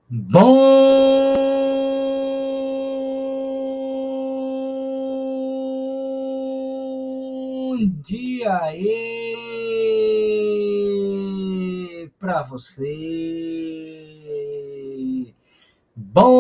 Bom dia aí para você. Bom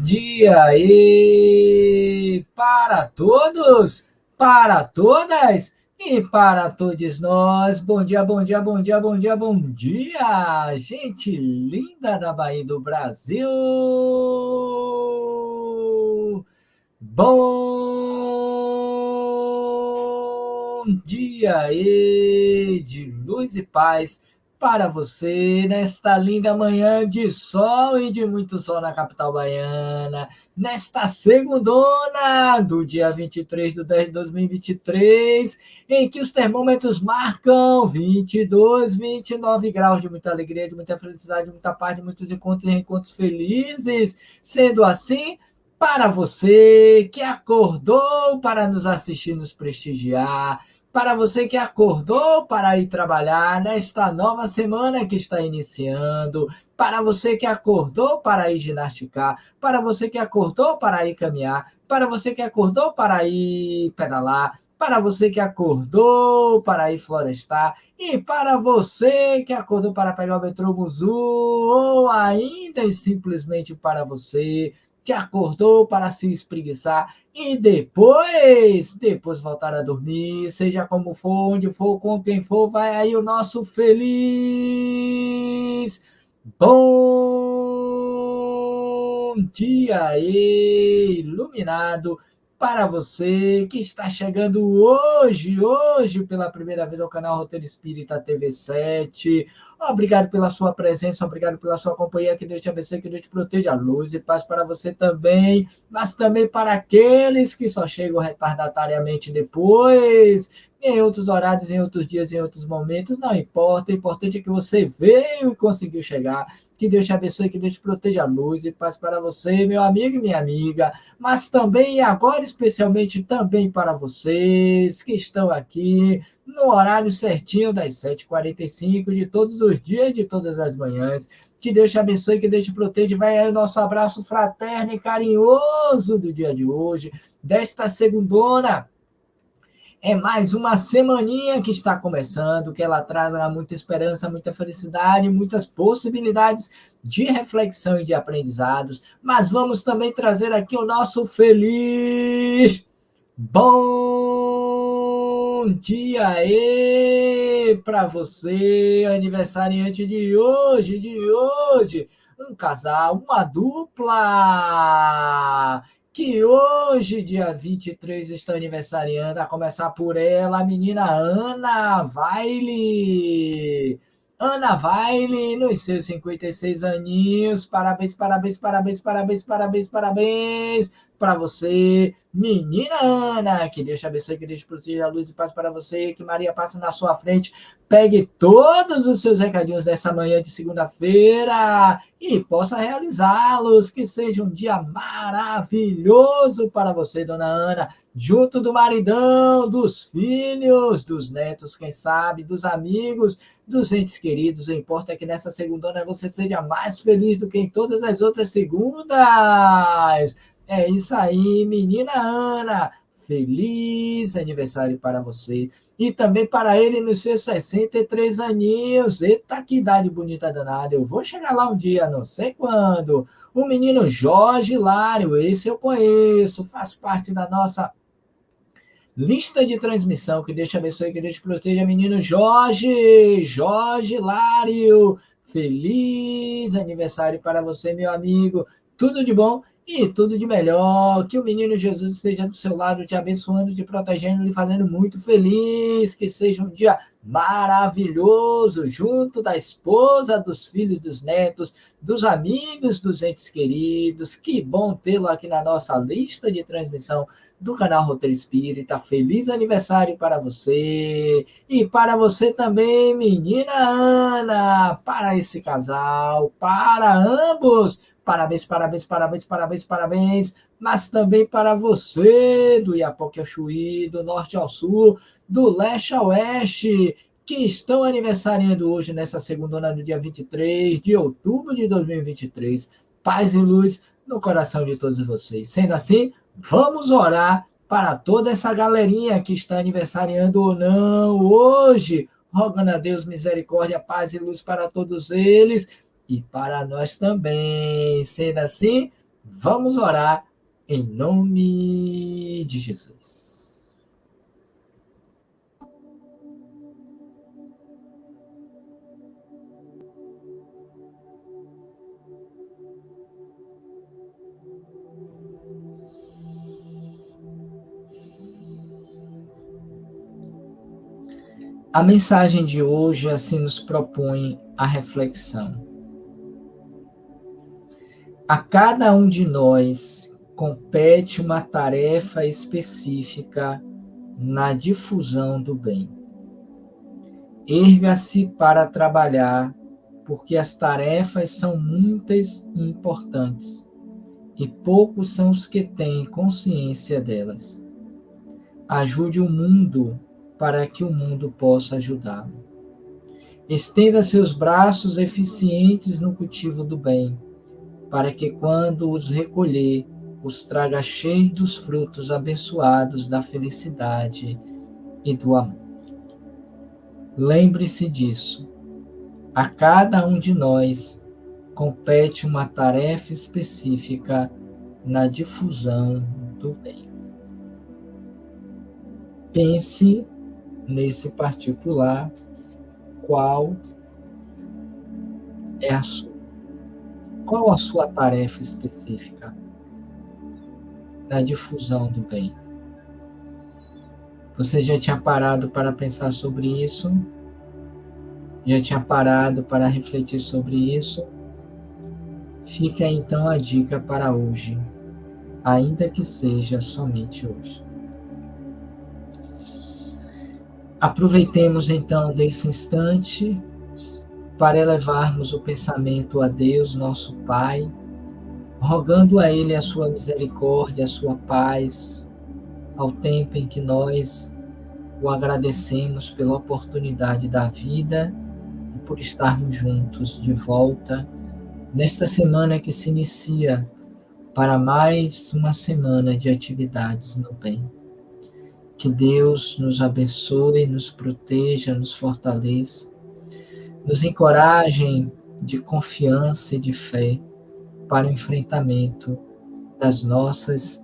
dia aí para todos, para todas e para todos nós. Bom dia, bom dia, bom dia, bom dia, bom dia, gente linda da Bahia do Brasil. Bom dia aí de luz e paz para você nesta linda manhã de sol e de muito sol na capital baiana, nesta segundona do dia 23/10/2023, em que os termômetros marcam 22, 29 graus de muita alegria, de muita felicidade, de muita paz, de muitos encontros e reencontros felizes. Sendo assim, para você que acordou para nos assistir, nos prestigiar, para você que acordou para ir trabalhar nesta nova semana que está iniciando, para você que acordou para ir ginasticar, para você que acordou para ir caminhar, para você que acordou para ir pedalar, para você que acordou para ir florestar e para você que acordou para pegar o metrô Muzu ou ainda e simplesmente para você que acordou para se espreguiçar e depois voltar a dormir, seja como for, onde for, com quem for, vai aí o nosso feliz bom dia iluminado para você que está chegando hoje pela primeira vez ao canal Roteiro Espírita TV 7. Obrigado pela sua presença, obrigado pela sua companhia, que Deus te abençoe, que Deus te proteja, luz e paz para você também, mas também para aqueles que só chegam retardatoriamente depois, em outros horários, em outros dias, em outros momentos, não importa, o importante é que você veio e conseguiu chegar, que Deus te abençoe, que Deus te proteja, luz e paz para você, meu amigo e minha amiga, mas também e agora especialmente também para vocês que estão aqui no horário certinho das 7h45 de todos os dias, de todas as manhãs. Que Deus te abençoe, que Deus te proteja. Vai aí o nosso abraço fraterno e carinhoso do dia de hoje, desta segundona. É mais uma semaninha que está começando, que ela traz muita esperança, muita felicidade, muitas possibilidades de reflexão e de aprendizados. Mas vamos também trazer aqui o nosso feliz bom dia aí para você, aniversariante de hoje, um casal, uma dupla que hoje, dia 23, está aniversariando, a começar por ela, a menina Ana Vaile. Ana Vaile, nos seus 56 aninhos, parabéns, parabéns, parabéns, parabéns, parabéns, parabéns para você, menina Ana, que Deus te abençoe, que Deus te proteja, a luz e paz para você, que Maria passe na sua frente, pegue todos os seus recadinhos dessa manhã de segunda-feira e possa realizá-los, que seja um dia maravilhoso para você, dona Ana, junto do maridão, dos filhos, dos netos, quem sabe, dos amigos, dos entes queridos. O importa é que nessa segundona você seja mais feliz do que em todas as outras segundas. É isso aí, menina Ana. Feliz aniversário para você. E também para ele nos seus 63 aninhos. Eita, que idade bonita danada. Eu vou chegar lá um dia, não sei quando. O menino Jorge Lário, esse eu conheço, faz parte da nossa lista de transmissão. Que Deus te abençoe, que Deus te proteja, menino Jorge Lário. Feliz aniversário para você, meu amigo. Tudo de bom e tudo de melhor. Que o menino Jesus esteja do seu lado, te abençoando, te protegendo, lhe fazendo muito feliz. Que seja um dia maravilhoso, junto da esposa, dos filhos, dos netos, dos amigos, dos entes queridos. Que bom tê-lo aqui na nossa lista de transmissão do canal Roteiro Espírita. Feliz aniversário para você e para você também, menina Ana, para esse casal, para ambos. Parabéns, parabéns, parabéns, parabéns, parabéns. mas também para você do Iapoque ao Chuí, do norte ao sul, do leste ao oeste, que estão aniversariando hoje nessa segunda, no dia 23 de outubro de 2023. Paz e luz no coração de todos vocês. Sendo assim, vamos orar para toda essa galerinha que está aniversariando ou não hoje, rogando a Deus misericórdia, paz e luz para todos eles e para nós também. Sendo assim, vamos orar em nome de Jesus. A mensagem de hoje assim nos propõe a reflexão. A cada um de nós compete uma tarefa específica na difusão do bem. Erga-se para trabalhar, porque as tarefas são muitas e importantes, e poucos são os que têm consciência delas. Ajude o mundo para que o mundo possa ajudá-lo. Estenda seus braços eficientes no cultivo do bem, para que quando os recolher, os traga cheios dos frutos abençoados da felicidade e do amor. Lembre-se disso. A cada um de nós compete uma tarefa específica na difusão do bem. Pense nesse particular, qual é a sua? Qual a sua tarefa específica na difusão do bem? Você já tinha parado para pensar sobre isso? Já tinha parado para refletir sobre isso? Fica então a dica para hoje, ainda que seja somente hoje. Aproveitemos então desse instante para elevarmos o pensamento a Deus, nosso Pai, rogando a Ele a sua misericórdia, a sua paz, ao tempo em que nós o agradecemos pela oportunidade da vida e por estarmos juntos de volta nesta semana que se inicia para mais uma semana de atividades no bem. Que Deus nos abençoe, nos proteja, nos fortaleça, nos encorajem de confiança e de fé para o enfrentamento das nossas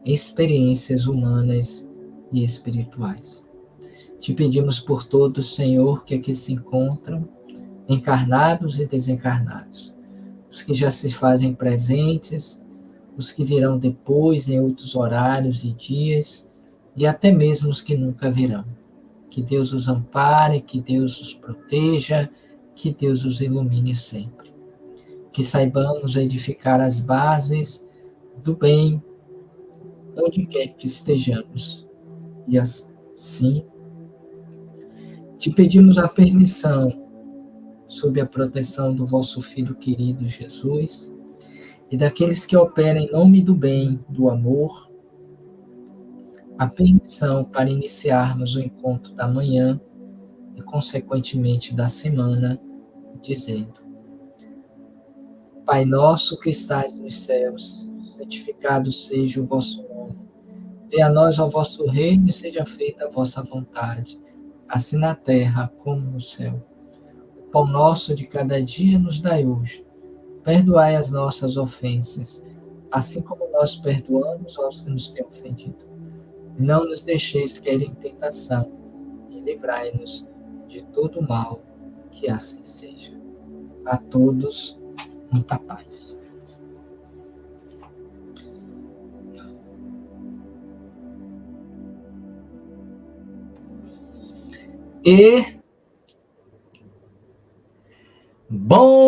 experiências humanas e espirituais. Te pedimos por todos, Senhor, que aqui se encontram, encarnados e desencarnados, os que já se fazem presentes, os que virão depois em outros horários e dias, e até mesmo os que nunca virão. Que Deus os ampare, que Deus os proteja, que Deus os ilumine sempre. Que saibamos edificar as bases do bem, onde quer que estejamos. E assim, te pedimos a permissão, sob a proteção do vosso Filho querido Jesus, e daqueles que operam em nome do bem, do amor, a permissão para iniciarmos o encontro da manhã e, consequentemente, da semana, dizendo: Pai nosso que estais nos céus, santificado seja o vosso nome. Venha a nós o vosso reino e seja feita a vossa vontade, assim na terra como no céu. O pão nosso de cada dia nos dai hoje. Perdoai as nossas ofensas, assim como nós perdoamos aos que nos têm ofendido. Não nos deixeis cair em tentação, e livrai-nos de todo mal, que assim seja. A todos, muita paz. E bom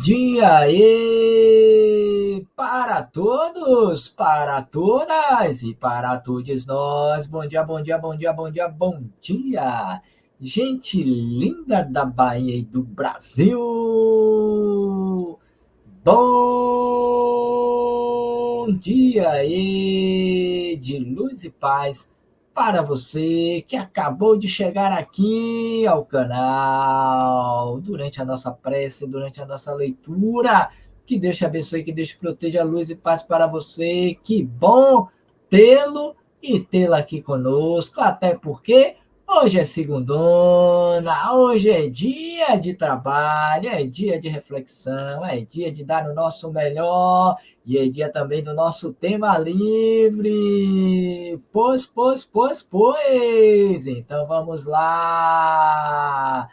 dia e para todos, para todas e para todos nós. Bom dia, bom dia, bom dia, bom dia, bom dia. Gente linda da Bahia e do Brasil. Bom dia e de luz e paz para você que acabou de chegar aqui ao canal durante a nossa prece, durante a nossa leitura. Que Deus te abençoe, que Deus te proteja, luz e paz para você. Que bom tê-lo e tê-la aqui conosco, até porque hoje é segundona, hoje é dia de trabalho, é dia de reflexão, é dia de dar o nosso melhor e é dia também do nosso tema livre. Pois. Então vamos lá.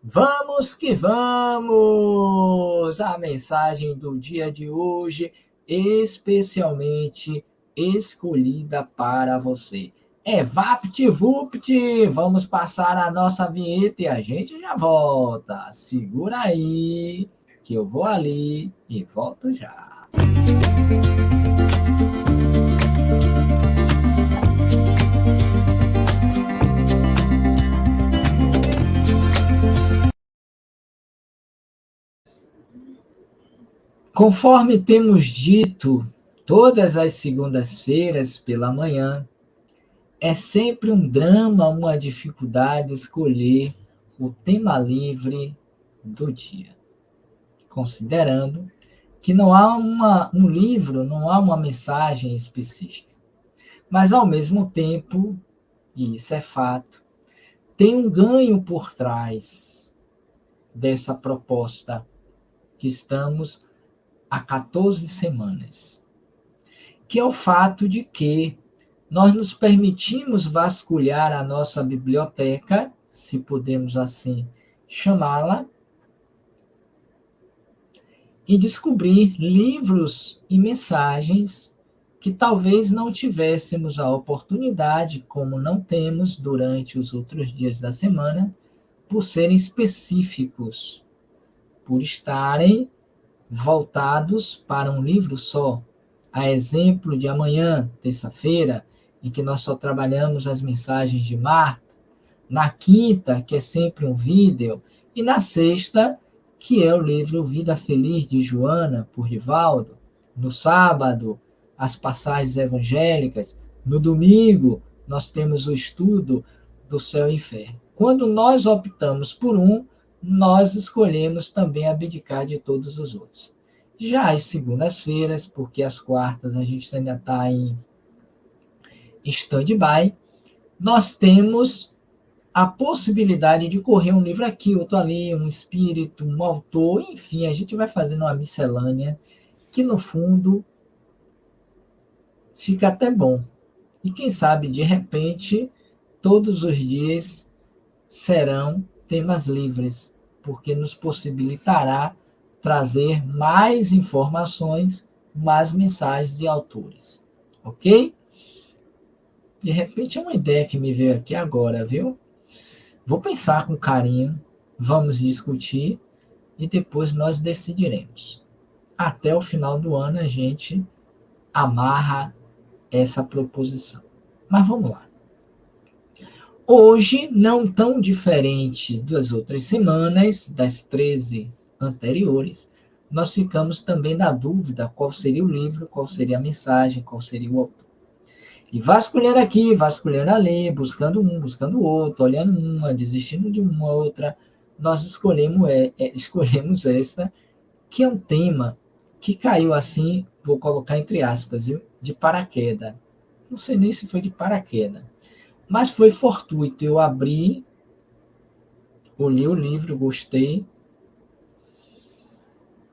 Vamos que vamos! A mensagem do dia de hoje, especialmente escolhida para você. É VaptVupt! Vamos passar a nossa vinheta e a gente já volta. Segura aí, que eu vou ali e volto já. Conforme temos dito, todas as segundas-feiras pela manhã, é sempre um drama, uma dificuldade escolher o tema livre do dia, considerando que não há um livro, não há uma mensagem específica. Mas, ao mesmo tempo, e isso é fato, tem um ganho por trás dessa proposta que estamos há 14 semanas, que é o fato de que nós nos permitimos vasculhar a nossa biblioteca, se podemos assim chamá-la, e descobrir livros e mensagens que talvez não tivéssemos a oportunidade, como não temos durante os outros dias da semana, por serem específicos, por estarem voltados para um livro só. A exemplo de amanhã, terça-feira, em que nós só trabalhamos as mensagens de Marta, na quinta, que é sempre um vídeo, e na sexta, que é o livro Vida Feliz de Joana, por Rivaldo, no sábado, as passagens evangélicas, no domingo, nós temos o estudo do céu e inferno. Quando nós optamos por um, nós escolhemos também abdicar de todos os outros. Já as segundas-feiras, porque as quartas a gente ainda está em stand-by, nós temos a possibilidade de correr um livro aqui, outro ali, um espírito, um autor, enfim, a gente vai fazendo uma miscelânea que, no fundo, fica até bom. E quem sabe, de repente, todos os dias serão temas livres, porque nos possibilitará trazer mais informações, mais mensagens e autores. Ok? De repente é uma ideia que me veio aqui agora, viu? Vou pensar com carinho, vamos discutir e depois nós decidiremos. Até o final do ano a gente amarra essa proposição. Mas vamos lá. Hoje, não tão diferente das outras semanas, das 13 anteriores, nós ficamos também na dúvida qual seria o livro, qual seria a mensagem, qual seria o autor. E vasculhando aqui, vasculhando ali, buscando um, buscando o outro, olhando uma, desistindo de uma outra, nós escolhemos esta, que é um tema que caiu assim, vou colocar entre aspas, viu? De paraquedas. Não sei nem se foi de paraquedas, mas foi fortuito. Eu abri, olhei o livro, gostei,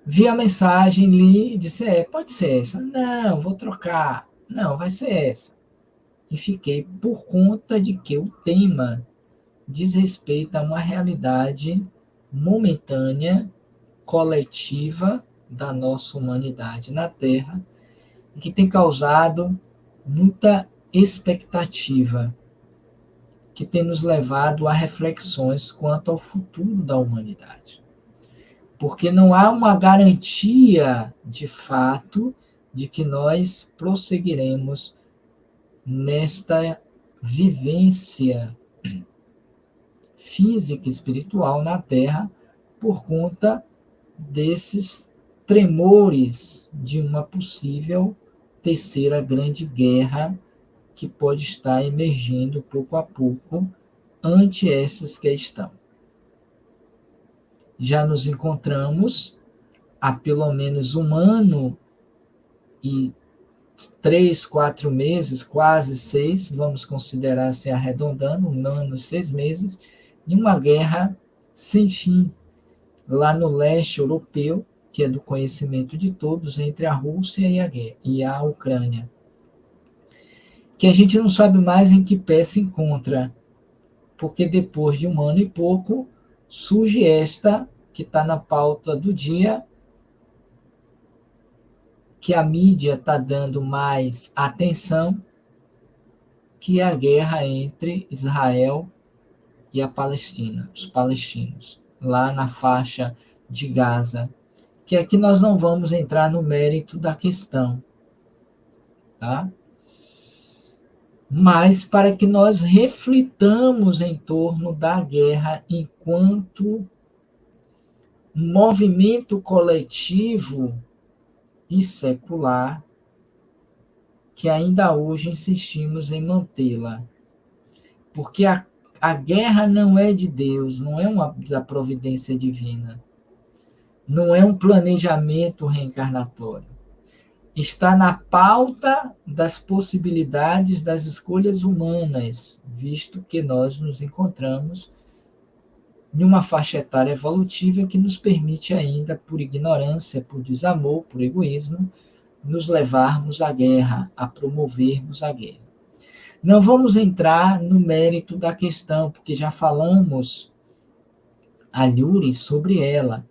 vi a mensagem, li, disse, pode ser essa. Não, vou trocar. Não, vai ser essa. E fiquei por conta de que o tema diz respeito a uma realidade momentânea, coletiva da nossa humanidade na Terra, que tem causado muita expectativa, que tem nos levado a reflexões quanto ao futuro da humanidade. Porque não há uma garantia, de fato, de que nós prosseguiremos nesta vivência física e espiritual na Terra por conta desses tremores de uma possível terceira grande guerra que pode estar emergindo pouco a pouco ante essas que estão. Já nos encontramos há pelo menos 1 ano e 3, 4 meses, quase 6, vamos considerar assim arredondando, 1 ano, 6 meses, em uma guerra sem fim, lá no leste europeu, que é do conhecimento de todos, entre a Rússia e a Ucrânia, que a gente não sabe mais em que pé se encontra, porque depois de 1 ano e pouco, surge esta, que está na pauta do dia, que a mídia está dando mais atenção, que é a guerra entre Israel e a Palestina, os palestinos, lá na faixa de Gaza, que aqui nós não vamos entrar no mérito da questão, tá? Mas para que nós reflitamos em torno da guerra enquanto movimento coletivo e secular que ainda hoje insistimos em mantê-la. Porque a guerra não é de Deus, não é da providência divina, não é um planejamento reencarnatório. Está na pauta das possibilidades das escolhas humanas, visto que nós nos encontramos em uma faixa etária evolutiva que nos permite ainda, por ignorância, por desamor, por egoísmo, nos levarmos à guerra, a promovermos a guerra. Não vamos entrar no mérito da questão, porque já falamos a Luri sobre ela.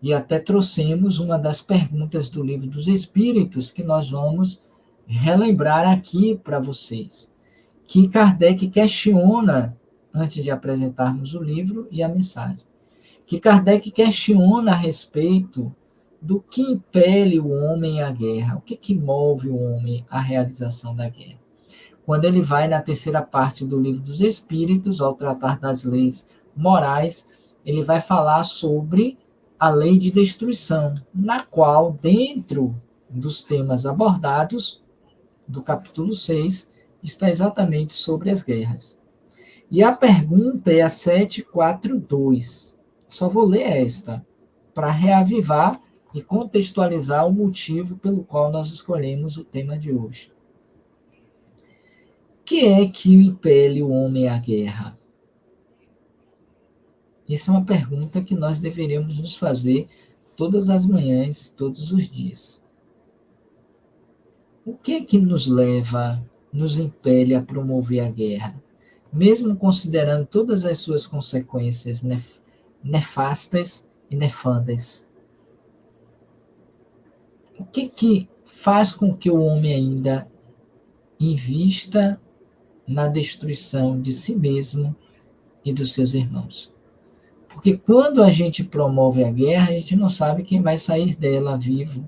E até trouxemos uma das perguntas do Livro dos Espíritos que nós vamos relembrar aqui para vocês. Que Kardec questiona, antes de apresentarmos o livro e a mensagem, que Kardec questiona a respeito do que impele o homem à guerra, o que move o homem à realização da guerra. Quando ele vai na terceira parte do Livro dos Espíritos, ao tratar das leis morais, ele vai falar sobre a lei de destruição, na qual, dentro dos temas abordados do capítulo 6, está exatamente sobre as guerras. E a pergunta é a 742. Só vou ler esta, para reavivar e contextualizar o motivo pelo qual nós escolhemos o tema de hoje. Que é que impele o homem à guerra? Essa é uma pergunta que nós deveríamos nos fazer todas as manhãs, todos os dias. O que é que nos leva, nos impele a promover a guerra? Mesmo considerando todas as suas consequências nefastas e nefandas. O que é que faz com que o homem ainda invista na destruição de si mesmo e dos seus irmãos? Porque quando a gente promove a guerra, a gente não sabe quem vai sair dela vivo.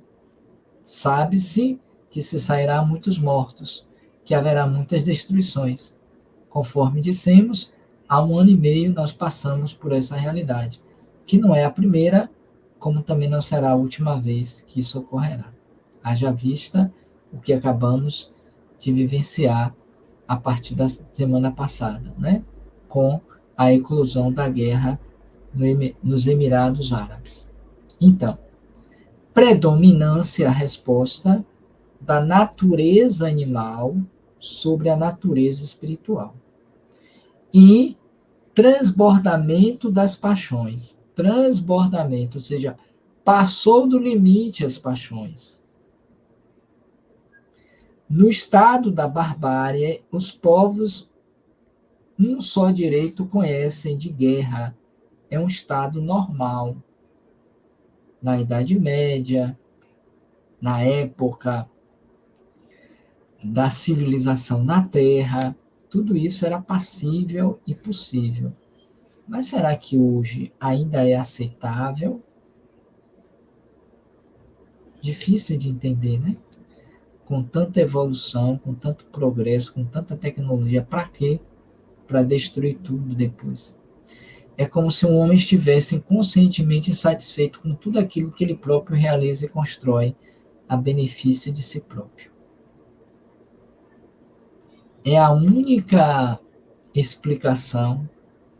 Sabe-se que se sairá muitos mortos, que haverá muitas destruições. Conforme dissemos, há 1 ano e meio nós passamos por essa realidade, que não é a primeira, como também não será a última vez que isso ocorrerá. Haja vista o que acabamos de vivenciar a partir da semana passada, né? Com a eclosão da guerra nos Emirados Árabes. Então, predominância, a resposta da natureza animal sobre a natureza espiritual. E transbordamento das paixões. Transbordamento, ou seja, passou do limite as paixões. No estado da barbárie, os povos um só direito conhecem de guerra. É um estado normal. Na Idade Média, na época da civilização na Terra, tudo isso era passível e possível. Mas será que hoje ainda é aceitável? Difícil de entender, né? Com tanta evolução, com tanto progresso, com tanta tecnologia, para quê? Para destruir tudo depois. É como se um homem estivesse conscientemente insatisfeito com tudo aquilo que ele próprio realiza e constrói a benefício de si próprio. É a única explicação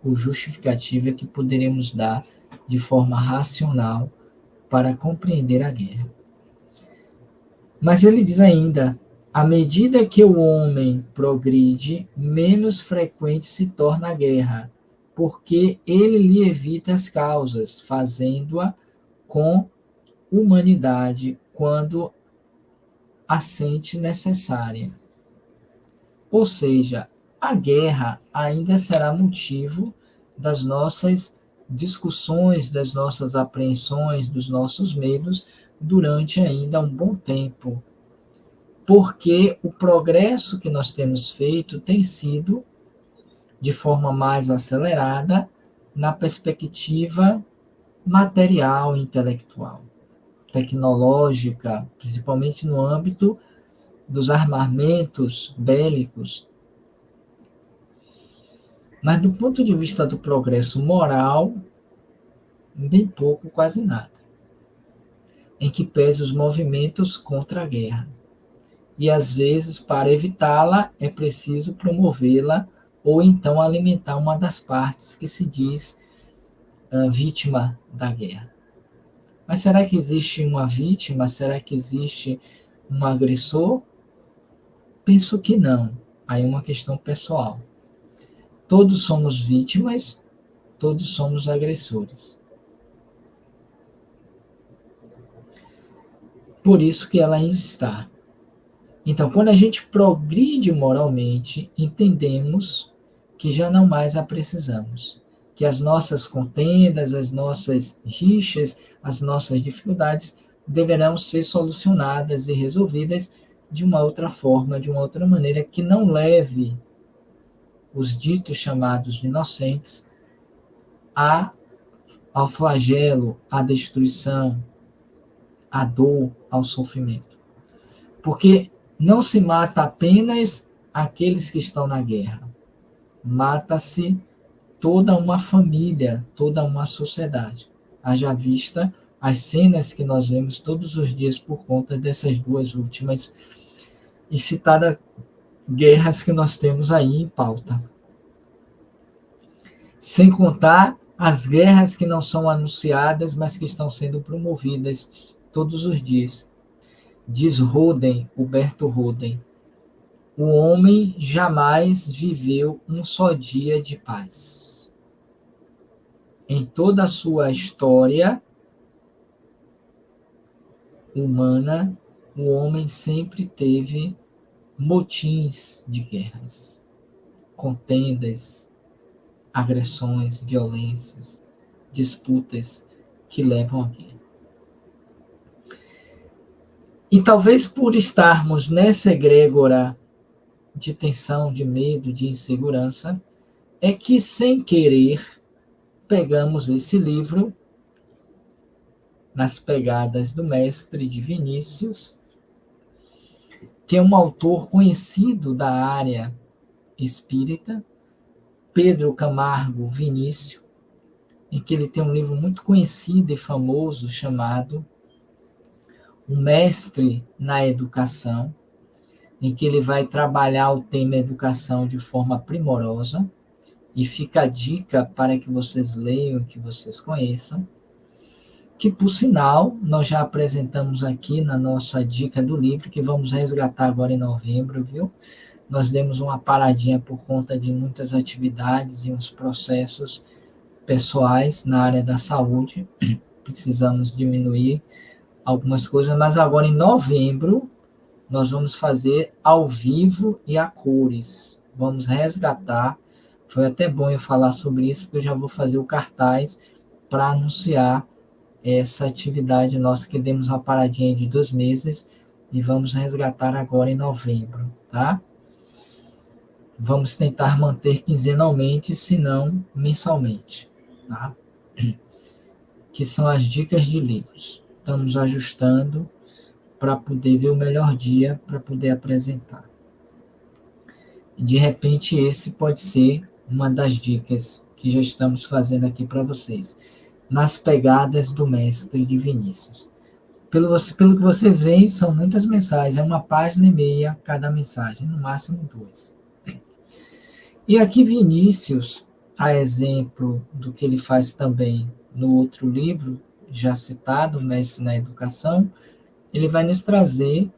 ou justificativa que poderemos dar de forma racional para compreender a guerra. Mas ele diz ainda: à medida que o homem progride, menos frequente se torna a guerra, porque ele lhe evita as causas, fazendo-a com humanidade quando a sente necessária. Ou seja, a guerra ainda será motivo das nossas discussões, das nossas apreensões, dos nossos medos durante ainda um bom tempo. Porque o progresso que nós temos feito tem sido de forma mais acelerada na perspectiva material e intelectual, tecnológica, principalmente no âmbito dos armamentos bélicos. Mas do ponto de vista do progresso moral, bem pouco, quase nada. Em que pese os movimentos contra a guerra. E às vezes, para evitá-la, é preciso promovê-la ou então alimentar uma das partes que se diz vítima da guerra. Mas será que existe uma vítima? Será que existe um agressor? Penso que não. Aí é uma questão pessoal. Todos somos vítimas, todos somos agressores. Por isso que ela ainda está. Então, quando a gente progride moralmente, entendemos que já não mais a precisamos. Que as nossas contendas, as nossas rixas, as nossas dificuldades deverão ser solucionadas e resolvidas de uma outra forma, de uma outra maneira, que não leve os ditos chamados inocentes ao flagelo, à destruição, à dor, ao sofrimento. Porque não se mata apenas aqueles que estão na guerra. Mata-se toda uma família, toda uma sociedade. Haja vista as cenas que nós vemos todos os dias por conta dessas duas últimas e citadas guerras que nós temos aí em pauta. Sem contar as guerras que não são anunciadas, mas que estão sendo promovidas todos os dias. Diz Roden, Huberto Roden, o homem jamais viveu um só dia de paz. Em toda a sua história humana, o homem sempre teve motins de guerras, contendas, agressões, violências, disputas que levam à guerra. E talvez por estarmos nessa egrégora de tensão, de medo, de insegurança, é que, sem querer, pegamos esse livro nas pegadas do mestre de Vinícius, que é um autor conhecido da área espírita, Pedro Camargo Vinícius, em que ele tem um livro muito conhecido e famoso chamado O Mestre na Educação, em que ele vai trabalhar o tema educação de forma primorosa, e fica a dica para que vocês leiam, que vocês conheçam, que, por sinal, nós já apresentamos aqui na nossa dica do livro, que vamos resgatar agora em novembro, viu? Nós demos uma paradinha por conta de muitas atividades e uns processos pessoais na área da saúde. Precisamos diminuir algumas coisas, mas agora em novembro nós vamos fazer ao vivo e a cores. Vamos resgatar. Foi até bom eu falar sobre isso, porque eu já vou fazer o cartaz para anunciar essa atividade nossa, que demos uma paradinha de 2 meses e vamos resgatar agora em novembro, tá? Vamos tentar manter quinzenalmente, se não mensalmente, tá? Que são as dicas de livros. Estamos ajustando para poder ver o melhor dia para poder apresentar. E de repente esse pode ser uma das dicas que que já estamos fazendo aqui para vocês, nas pegadas do mestre de Vinícius. Pelo que vocês veem, são muitas mensagens, é uma página e meia cada mensagem, no máximo 2. E aqui Vinícius, a exemplo do que ele faz também no outro livro, já citado, Mestre na Educação, ele vai nos trazer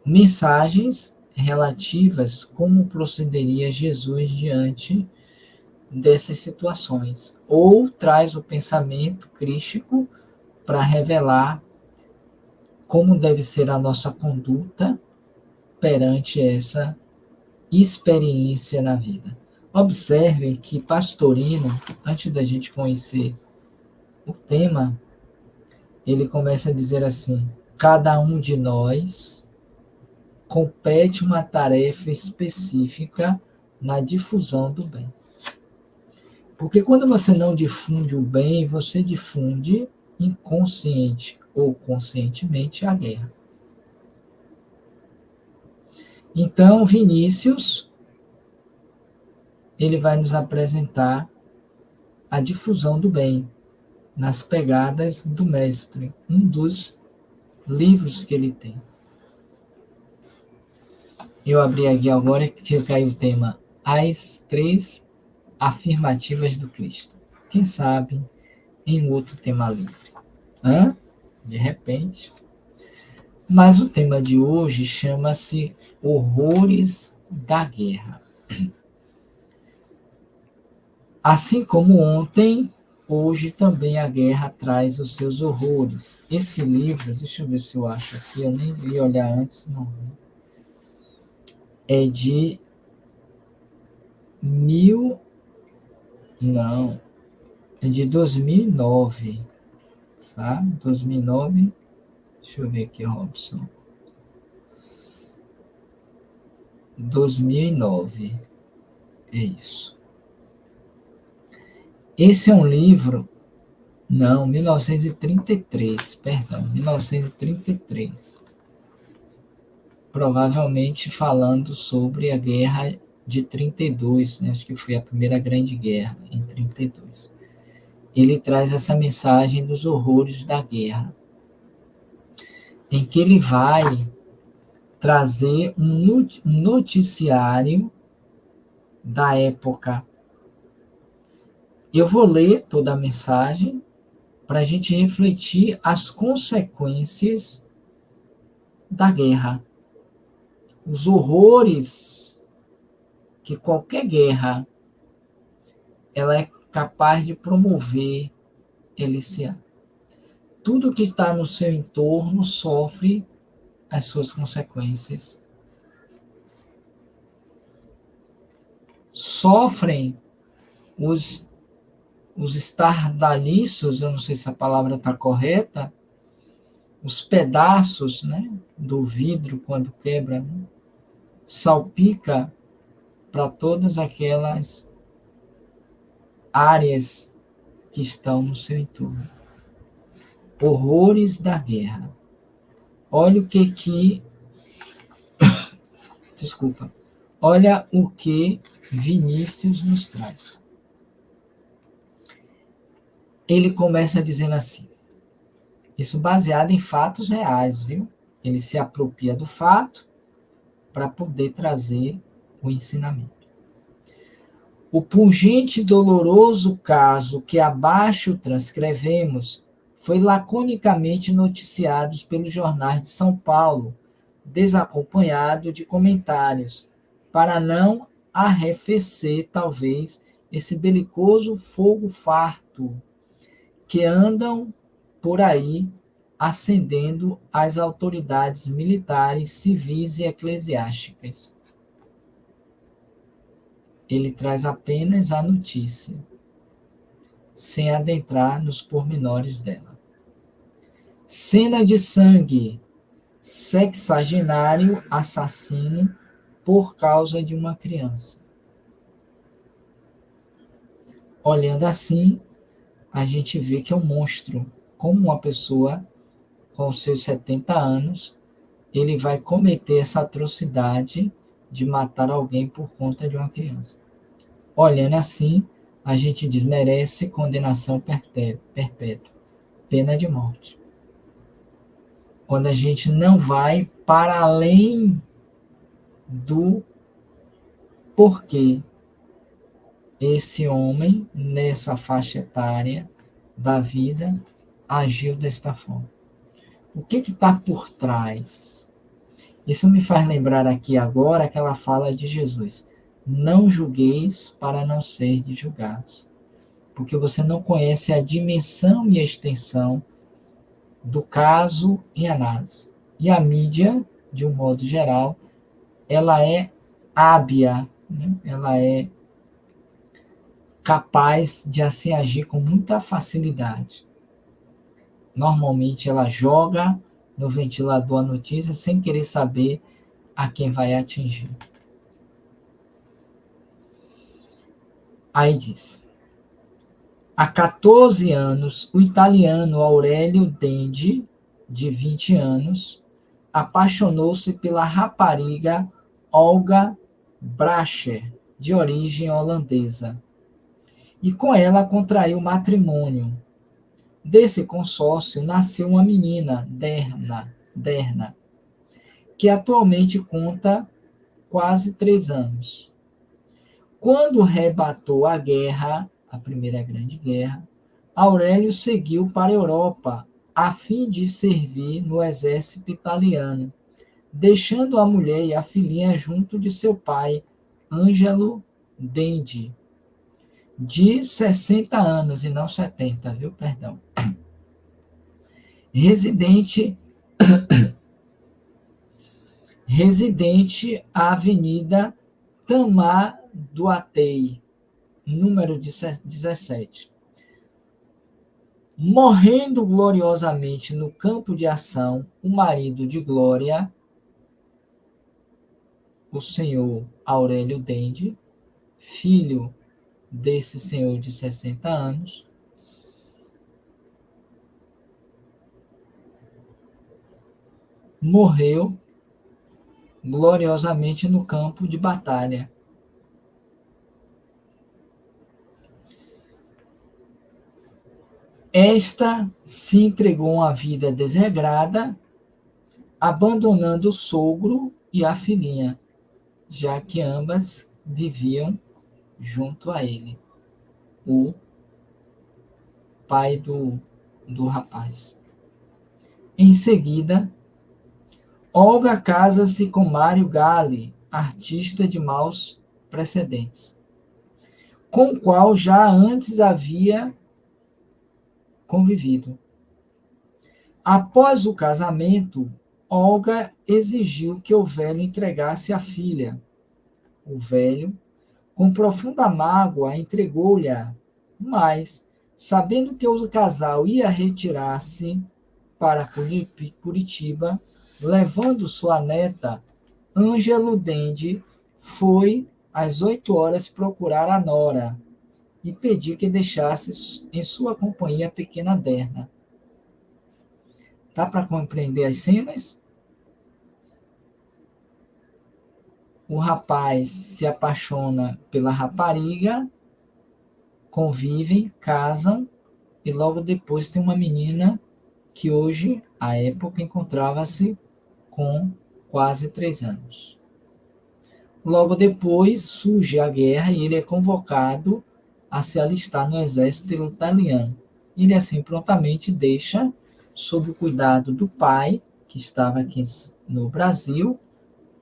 mensagens relativas como procederia Jesus diante dessas situações, ou traz o pensamento crístico para revelar como deve ser a nossa conduta perante essa experiência na vida. Observem que Pastorino, antes da gente conhecer o tema, ele começa a dizer assim: cada um de nós compete uma tarefa específica na difusão do bem. Porque quando você não difunde o bem, você difunde inconsciente ou conscientemente a guerra. Então, Vinícius, ele vai nos apresentar a difusão do bem nas pegadas do mestre, um dos livros que ele tem. Eu abri aqui agora que tinha caído o tema As 3 afirmativas do Cristo. Quem sabe em outro tema livre. De repente. Mas o tema de hoje chama-se Horrores da Guerra. Assim como ontem, hoje também a guerra traz os seus horrores. Esse livro, deixa eu ver se eu acho aqui, eu nem ia olhar antes, não. É de é de 2009, sabe? 2009, deixa eu ver aqui, Robson. 2009, é isso. Esse é um livro, 1933, perdão, 1933. Provavelmente falando sobre a guerra de 32, né? Acho que foi a primeira grande guerra, em 32. Ele traz essa mensagem dos horrores da guerra, em que ele vai trazer um noticiário da época. Eu vou ler toda a mensagem para a gente refletir as consequências da guerra, os horrores que qualquer guerra ela é capaz de promover, eliciar. Tudo que está no seu entorno sofre as suas consequências. Sofrem os estardalhaços, eu não sei se a palavra está correta, os pedaços, né, do vidro quando quebra, né, salpica para todas aquelas áreas que estão no seu entorno. Horrores da guerra. Olha o que desculpa. Olha o que Vinícius nos traz. Ele começa dizendo assim, isso baseado em fatos reais, viu? Ele se apropria do fato para poder trazer o ensinamento. O pungente e doloroso caso que abaixo transcrevemos foi laconicamente noticiado pelos jornais de São Paulo, desacompanhado de comentários, para não arrefecer, talvez, esse belicoso fogo farto que andam por aí acendendo as autoridades militares, civis e eclesiásticas. Ele traz apenas a notícia, sem adentrar nos pormenores dela. Cena de sangue, sexagenário assassino por causa de uma criança. Olhando assim, a gente vê que é um monstro. Como uma pessoa com seus 70 anos, ele vai cometer essa atrocidade de matar alguém por conta de uma criança. Olhando assim, a gente diz, merece condenação perpétua, pena de morte. Quando a gente não vai para além do porquê esse homem, nessa faixa etária da vida, agiu desta forma. O que está por trás? Isso me faz lembrar aqui agora aquela fala de Jesus. Não julgueis para não serdes julgados, porque você não conhece a dimensão e a extensão do caso em análise. E a mídia, de um modo geral, ela é hábia, né? Ela é capaz de assim agir com muita facilidade. Normalmente ela joga no ventilador a notícia sem querer saber a quem vai atingir. Aí diz: há 14 anos, o italiano Aurelio Dendi, de 20 anos, apaixonou-se pela rapariga Olga Bracher, de origem holandesa, e com ela contraiu matrimônio. Desse consórcio nasceu uma menina, Derna, que atualmente conta quase 3 anos. Quando rebatou a guerra, a Primeira Grande Guerra, Aurélio seguiu para a Europa a fim de servir no exército italiano, deixando a mulher e a filhinha junto de seu pai, Ângelo Dendi, de 60 anos e não 70, viu? Perdão. Residente à Avenida Tamar Duatei, número 17. Morrendo gloriosamente no campo de ação, o marido de Glória, o senhor Aurélio Dendi, filho desse senhor de 60 anos, morreu gloriosamente no campo de batalha. Esta se entregou a uma vida desregrada, abandonando o sogro e a filhinha, já que ambas viviam junto a ele, o pai do rapaz. Em seguida, Olga casa-se com Mário Galli, artista de maus precedentes, com o qual já antes havia convivido. Após o casamento, Olga exigiu que o velho entregasse a filha. O velho, com profunda mágoa, entregou-lhe, mas, sabendo que o casal ia retirar-se para Curitiba, levando sua neta, Ângelo Dendi foi às 8 horas procurar a nora e pedir que deixasse em sua companhia a pequena Derna. Dá para compreender as cenas? O rapaz se apaixona pela rapariga, convivem, casam, e logo depois tem uma menina que hoje, à época, encontrava-se com quase 3 anos. Logo depois surge a guerra e ele é convocado a se alistar no exército italiano. Ele assim prontamente deixa, sob o cuidado do pai, que estava aqui no Brasil,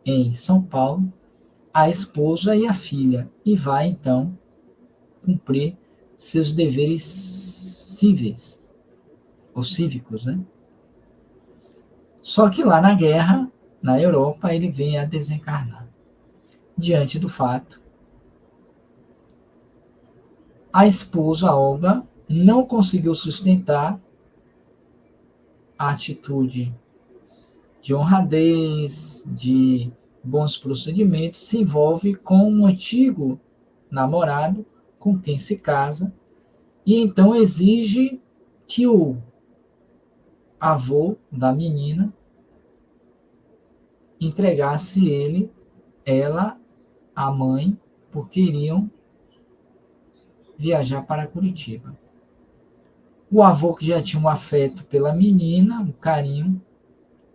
em São Paulo, a esposa e a filha, e vai então cumprir seus deveres cíveis, ou cívicos, né? Só que lá na guerra, na Europa, ele vem a desencarnar. Diante do fato, a esposa, Olga, não conseguiu sustentar a atitude de honradez, de bons procedimentos, se envolve com um antigo namorado com quem se casa e então exige que o avô da menina entregasse ela, a mãe, porque iriam viajar para Curitiba. O avô, que já tinha um afeto pela menina, um carinho,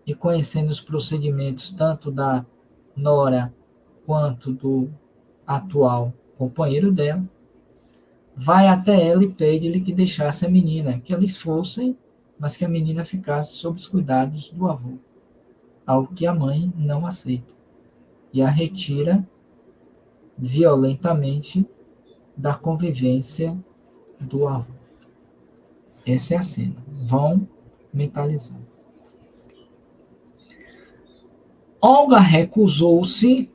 e conhecendo os procedimentos tanto da nora quanto do atual companheiro dela, vai até ela e pede-lhe que deixasse a menina, que eles fossem, mas que a menina ficasse sob os cuidados do avô, algo que a mãe não aceita, e a retira violentamente da convivência do avô. Essa é a cena. Vão mentalizando. Olga recusou-se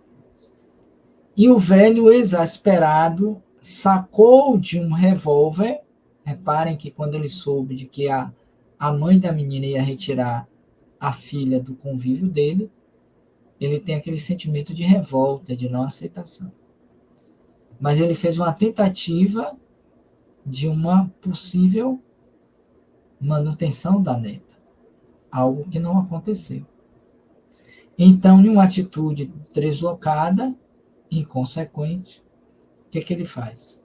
e o velho, exasperado, sacou de um revólver. Reparem que quando ele soube de que a mãe da menina ia retirar a filha do convívio dele, ele tem aquele sentimento de revolta, de não aceitação. Mas ele fez uma tentativa de uma possível manutenção da neta, algo que não aconteceu. Então, em uma atitude deslocada, inconsequente, o que ele faz?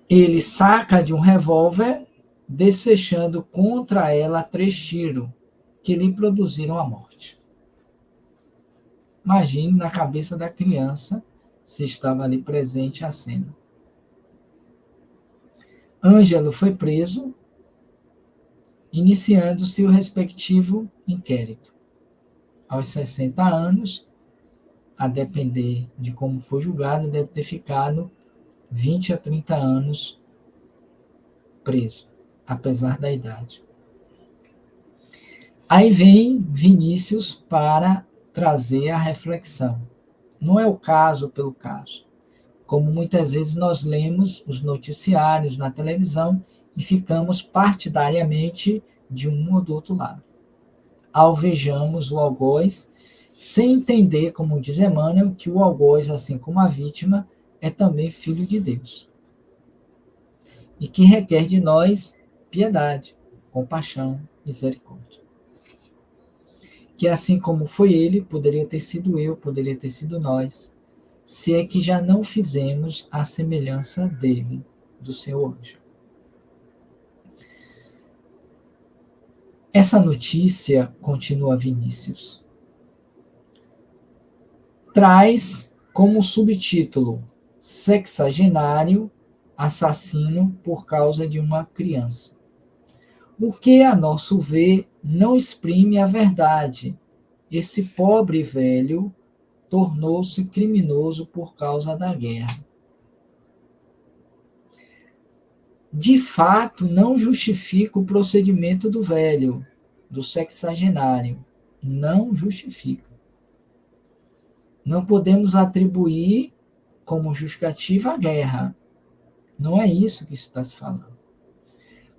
Ele saca de um revólver, desfechando contra ela 3 tiros que lhe produziram a morte. Imagine na cabeça da criança se estava ali presente a cena. Ângelo foi preso, iniciando-se o respectivo inquérito. Aos 60 anos, a depender de como foi julgado, deve ter ficado 20 a 30 anos preso, apesar da idade. Aí vem Vinícius para trazer a reflexão. Não é o caso pelo caso. Como muitas vezes nós lemos os noticiários na televisão e ficamos partidariamente de um ou do outro lado. Alvejamos o algoz, sem entender, como diz Emmanuel, que o algoz, assim como a vítima, é também filho de Deus. E que requer de nós piedade, compaixão, misericórdia. Que assim como foi ele, poderia ter sido eu, poderia ter sido nós, se é que já não fizemos a semelhança dele, do seu anjo. Essa notícia, continua Vinícius, traz como subtítulo sexagenário assassino por causa de uma criança. O que, a nosso ver, não exprime a verdade. Esse pobre velho tornou-se criminoso por causa da guerra. De fato, não justifica o procedimento do velho, do sexagenário. Não justifica. Não podemos atribuir como justificativa a guerra. Não é isso que está se falando.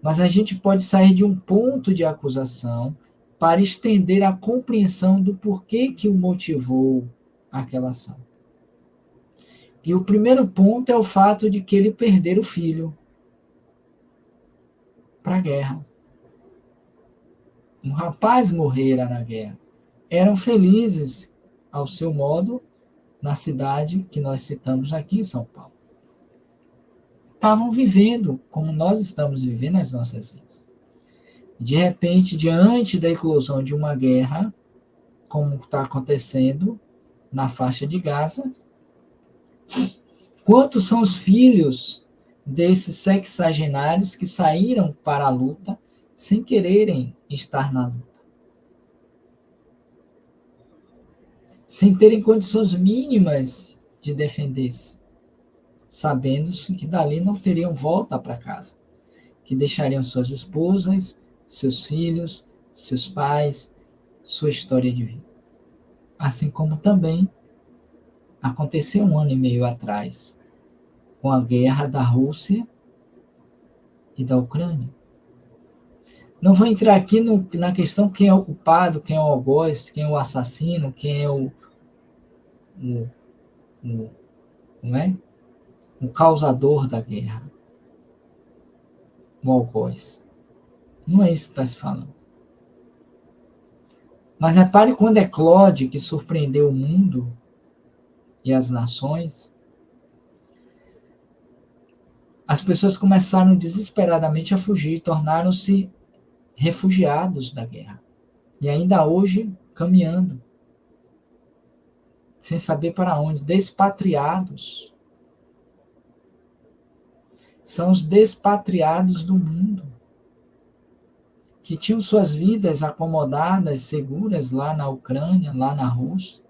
Mas a gente pode sair de um ponto de acusação para estender a compreensão do porquê que o motivou àquela ação. E o primeiro ponto é o fato de que ele perdera o filho para a guerra. Um rapaz morrera na guerra. Eram felizes, ao seu modo, na cidade que nós citamos aqui em São Paulo. Estavam vivendo como nós estamos vivendo as nossas vidas. De repente, diante da eclosão de uma guerra, como está acontecendo na faixa de Gaza, quantos são os filhos desses sexagenários que saíram para a luta sem quererem estar na luta? Sem terem condições mínimas de defender-se, sabendo-se que dali não teriam volta para casa, que deixariam suas esposas, seus filhos, seus pais, sua história de vida. Assim como também aconteceu 1 ano e meio atrás, com a guerra da Rússia e da Ucrânia. Não vou entrar aqui na questão quem é o culpado, quem é o algoz, quem é o assassino, quem é não é? O causador da guerra. O algoz. Não é isso que está se falando. Mas repare quando é Claude que surpreendeu o mundo e as nações, As pessoas começaram desesperadamente a fugir, tornaram-se refugiados da guerra. E ainda hoje, caminhando, sem saber para onde, despatriados. São os despatriados do mundo, que tinham suas vidas acomodadas, seguras lá na Ucrânia, lá na Rússia,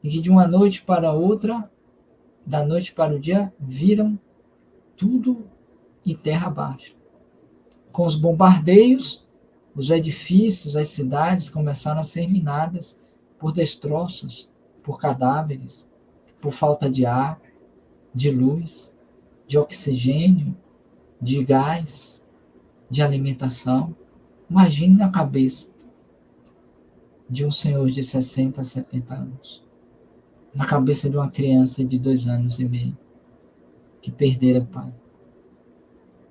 e que de uma noite para outra, da noite para o dia, viram tudo em terra abaixo. Com os bombardeios, os edifícios, as cidades começaram a ser minadas por destroços, por cadáveres, por falta de ar, de luz, de oxigênio, de gás, de alimentação. Imagine na cabeça de um senhor de 60, 70 anos. Na cabeça de uma criança de 2 anos e meio que perdera o pai.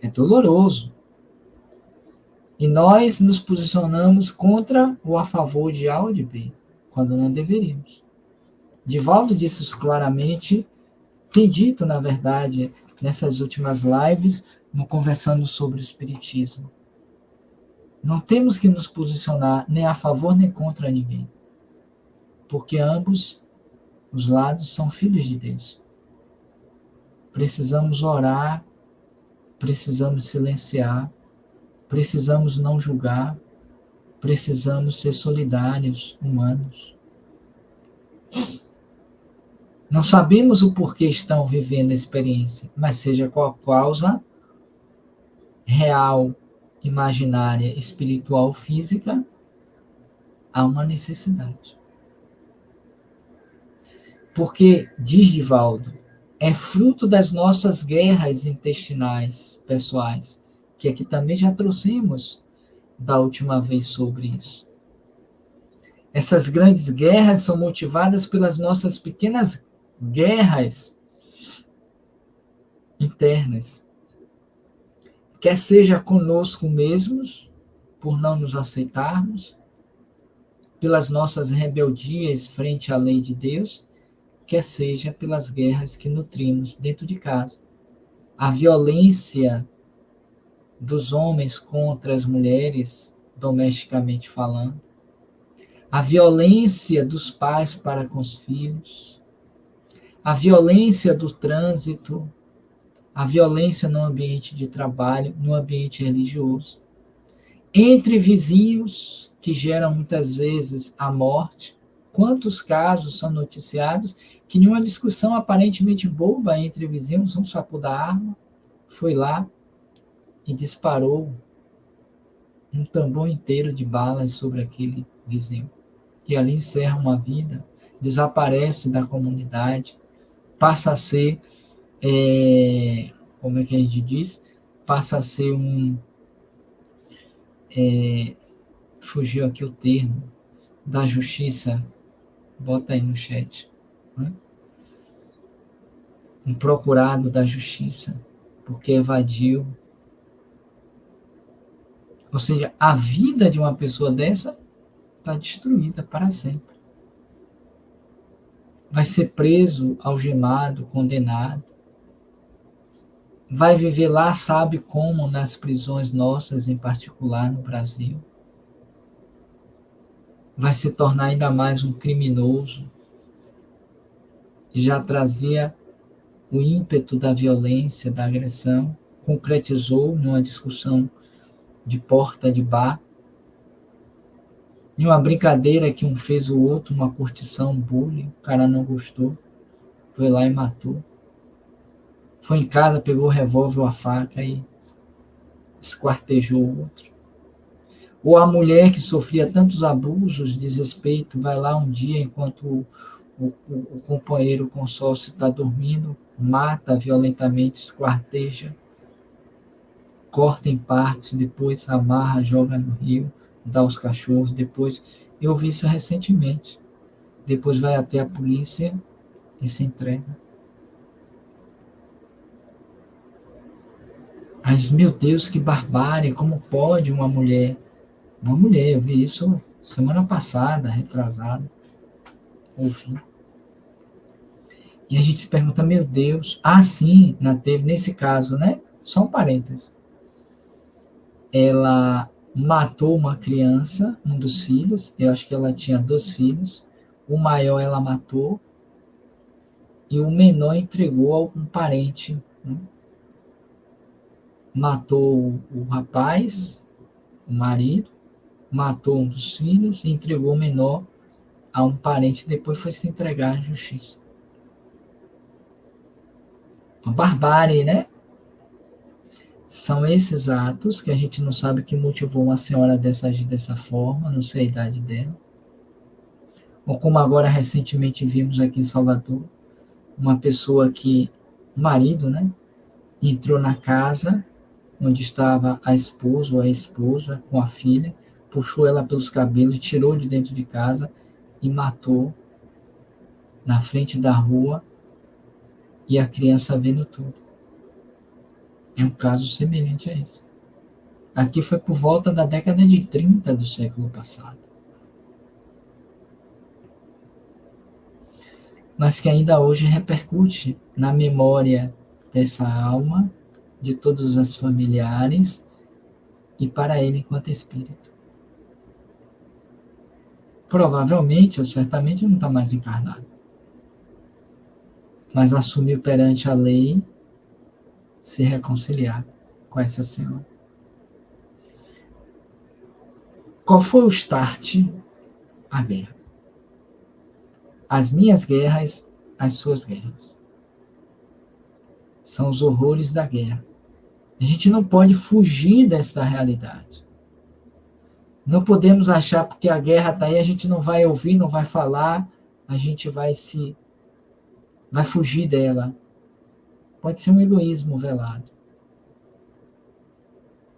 É doloroso. E nós nos posicionamos contra ou a favor de A ou de B, quando não deveríamos. Divaldo disse isso claramente, tem dito, na verdade, nessas últimas lives, no Conversando sobre o Espiritismo. Não temos que nos posicionar nem a favor nem contra ninguém, porque ambos os lados são filhos de Deus. Precisamos orar, precisamos silenciar, precisamos não julgar, precisamos ser solidários, humanos. Não sabemos o porquê estão vivendo a experiência, mas seja qual a causa, real, imaginária, espiritual, física, há uma necessidade. Porque, diz Divaldo, é fruto das nossas guerras intestinais, pessoais, que aqui também já trouxemos da última vez sobre isso. Essas grandes guerras são motivadas pelas nossas pequenas guerras internas. Quer seja conosco mesmos, por não nos aceitarmos, pelas nossas rebeldias frente à lei de Deus, quer seja pelas guerras que nutrimos dentro de casa. A violência dos homens contra as mulheres, domesticamente falando, a violência dos pais para com os filhos, a violência do trânsito, a violência no ambiente de trabalho, no ambiente religioso, entre vizinhos, que geram muitas vezes a morte. Quantos casos são noticiados que, numa discussão aparentemente boba entre vizinhos, um sacou da arma, foi lá e disparou um tambor inteiro de balas sobre aquele vizinho. E ali encerra uma vida, desaparece da comunidade, passa a ser, como é que a gente diz? Passa a ser fugiu aqui o termo, da justiça, bota aí no chat, né? Um procurado da justiça, porque evadiu. Ou seja, a vida de uma pessoa dessa está destruída para sempre. Vai ser preso, algemado, condenado. Vai viver lá, sabe como, nas prisões nossas, em particular no Brasil. Vai se tornar ainda mais um criminoso. Já trazia o ímpeto da violência, da agressão, concretizou numa discussão de porta de bar, em uma brincadeira que um fez o outro, uma curtição, bullying, o cara não gostou, foi lá e matou. Foi em casa, pegou o revólver ou a faca e esquartejou o outro. Ou a mulher que sofria tantos abusos, desrespeito, vai lá um dia, enquanto o companheiro, o consórcio está dormindo, mata violentamente, esquarteja, corta em partes, depois amarra, joga no rio, dá aos cachorros, depois... Eu vi isso recentemente. Depois vai até a polícia e se entrega. Mas, meu Deus, que barbárie, como pode uma mulher, eu vi isso semana passada, retrasada, ouvi. E a gente se pergunta, meu Deus, sim, teve nesse caso, né? Só um parêntese. Ela matou uma criança, um dos filhos, eu acho que ela tinha 2 filhos, o maior ela matou, e o menor entregou a algum parente, né? Matou o rapaz, o marido, matou um dos filhos e entregou o menor a um parente, depois foi se entregar à justiça. Uma barbárie, né? São esses atos que a gente não sabe o que motivou uma senhora dessa a agir dessa forma, não sei a idade dela. Ou como agora recentemente vimos aqui em Salvador, uma pessoa que, o marido, né, entrou na casa onde estava a esposa ou a esposa com a filha, puxou ela pelos cabelos, tirou de dentro de casa e matou na frente da rua e a criança vendo tudo. É um caso semelhante a esse. Aqui foi por volta da década de 30 do século passado. Mas que ainda hoje repercute na memória dessa alma, de todos os familiares e para ele enquanto espírito. Provavelmente, ou certamente, não está mais encarnado, mas assumiu perante a lei se reconciliar com essa senhora. Qual foi o start? A guerra. As minhas guerras, as suas guerras. São os horrores da guerra. A gente não pode fugir dessa realidade. Não podemos achar porque a guerra está aí, a gente não vai ouvir, não vai falar, a gente vai fugir dela. Pode ser um egoísmo velado.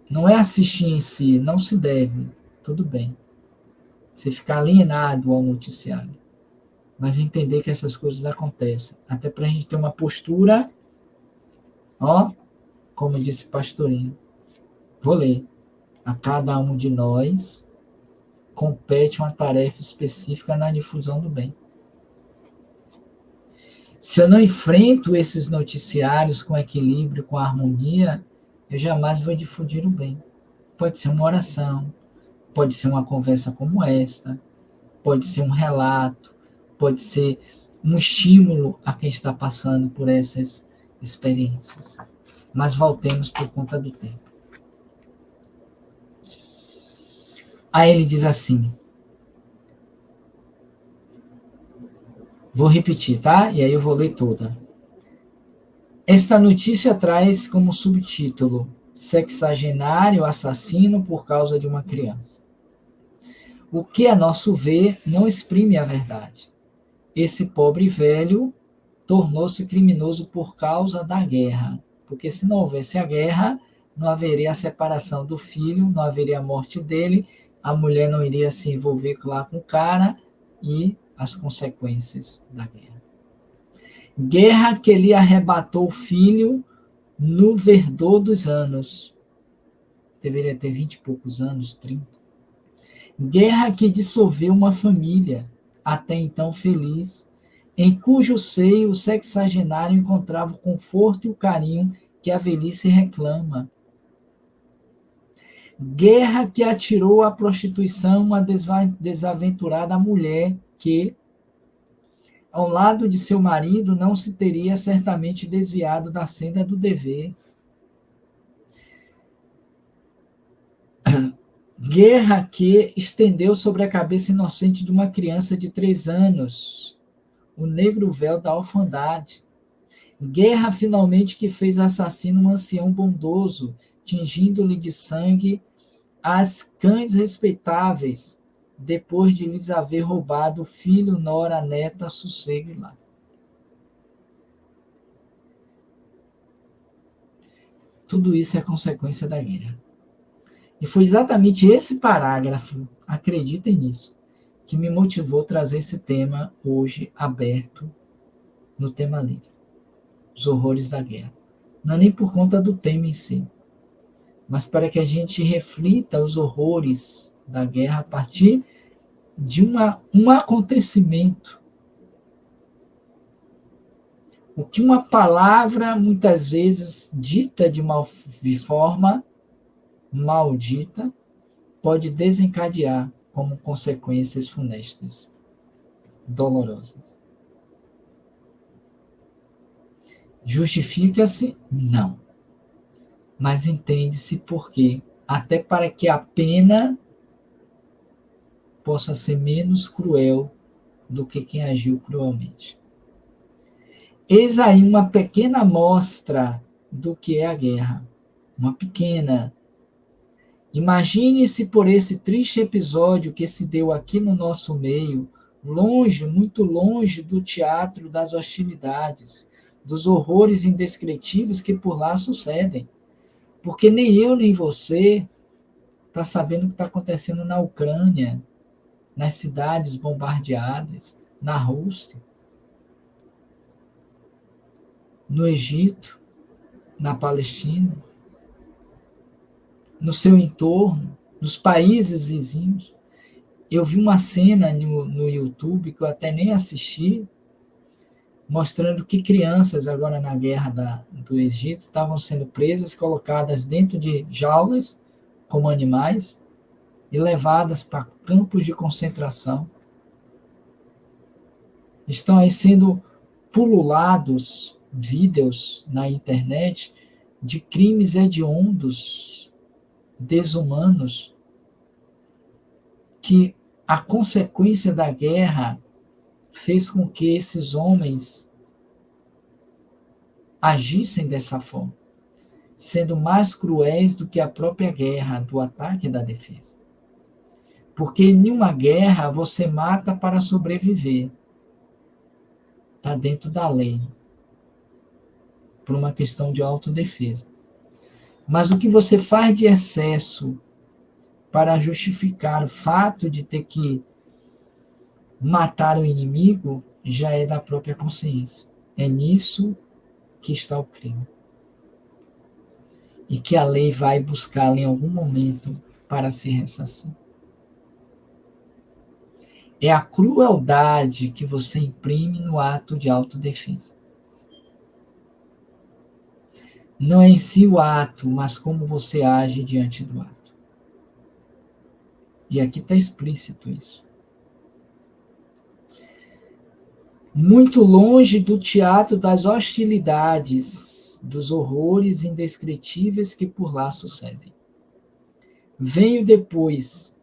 Não é assistir em si, não se deve, tudo bem. Você ficar alienado ao noticiário. Mas entender que essas coisas acontecem. Até para a gente ter uma postura, como disse Pastorinho. Vou ler. A cada um de nós compete uma tarefa específica na difusão do bem. Se eu não enfrento esses noticiários com equilíbrio, com harmonia, eu jamais vou difundir o bem. Pode ser uma oração, pode ser uma conversa como esta, pode ser um relato, pode ser um estímulo a quem está passando por essas experiências. Mas voltemos por conta do tempo. Aí ele diz assim, vou repetir, tá? E aí eu vou ler toda. Esta notícia traz como subtítulo Sexagenário assassino por causa de uma criança. O que, a nosso ver, não exprime a verdade. Esse pobre velho tornou-se criminoso por causa da guerra. Porque se não houvesse a guerra, não haveria a separação do filho, não haveria a morte dele, a mulher não iria se envolver lá com o cara e as consequências da guerra. Guerra que lhe arrebatou o filho no verdor dos anos. Deveria ter 20 e poucos anos, 30. Guerra que dissolveu uma família, até então feliz, em cujo seio o sexagenário encontrava o conforto e o carinho que a velhice reclama. Guerra que atirou à prostituição uma desaventurada mulher que, ao lado de seu marido, não se teria certamente desviado da senda do dever. Guerra que estendeu sobre a cabeça inocente de uma criança de 3 anos o negro véu da orfandade. Guerra, finalmente, que fez assassino um ancião bondoso, tingindo-lhe de sangue as cães respeitáveis, depois de lhes haver roubado filho, nora, neta, sossego e lar. Tudo isso é consequência da guerra. E foi exatamente esse parágrafo, acreditem nisso, que me motivou a trazer esse tema hoje aberto no tema livre. Os horrores da guerra. Não é nem por conta do tema em si, mas para que a gente reflita os horrores da guerra a partir de um acontecimento o que uma palavra, muitas vezes dita de forma maldita, pode desencadear como consequências funestas, dolorosas. Justifica-se? Não. Mas entende-se por quê, até para que a pena possa ser menos cruel do que quem agiu cruelmente. Eis aí uma pequena amostra do que é a guerra. Uma pequena. Imagine-se por esse triste episódio que se deu aqui no nosso meio, longe, muito longe do teatro das hostilidades, dos horrores indescritíveis que por lá sucedem. Porque nem eu nem você está sabendo o que está acontecendo na Ucrânia, nas cidades bombardeadas, na Rússia, no Egito, na Palestina, no seu entorno, nos países vizinhos. Eu vi uma cena no YouTube que eu até nem assisti, mostrando que crianças agora na guerra do Egito estavam sendo presas, colocadas dentro de jaulas como animais e levadas para campos de concentração. Estão aí sendo pululados vídeos na internet de crimes hediondos, desumanos, que a consequência da guerra fez com que esses homens agissem dessa forma, sendo mais cruéis do que a própria guerra, do ataque e da defesa. Porque em uma guerra você mata para sobreviver. Está dentro da lei, por uma questão de autodefesa. Mas o que você faz de excesso para justificar o fato de ter que matar o inimigo já é da própria consciência. É nisso que está o crime. E que a lei vai buscá-lo em algum momento para se ressarcir. É a crueldade que você imprime no ato de autodefesa. Não é em si o ato, mas como você age diante do ato. E aqui está explícito isso. Muito longe do teatro das hostilidades, dos horrores indescritíveis que por lá sucedem. Venha depois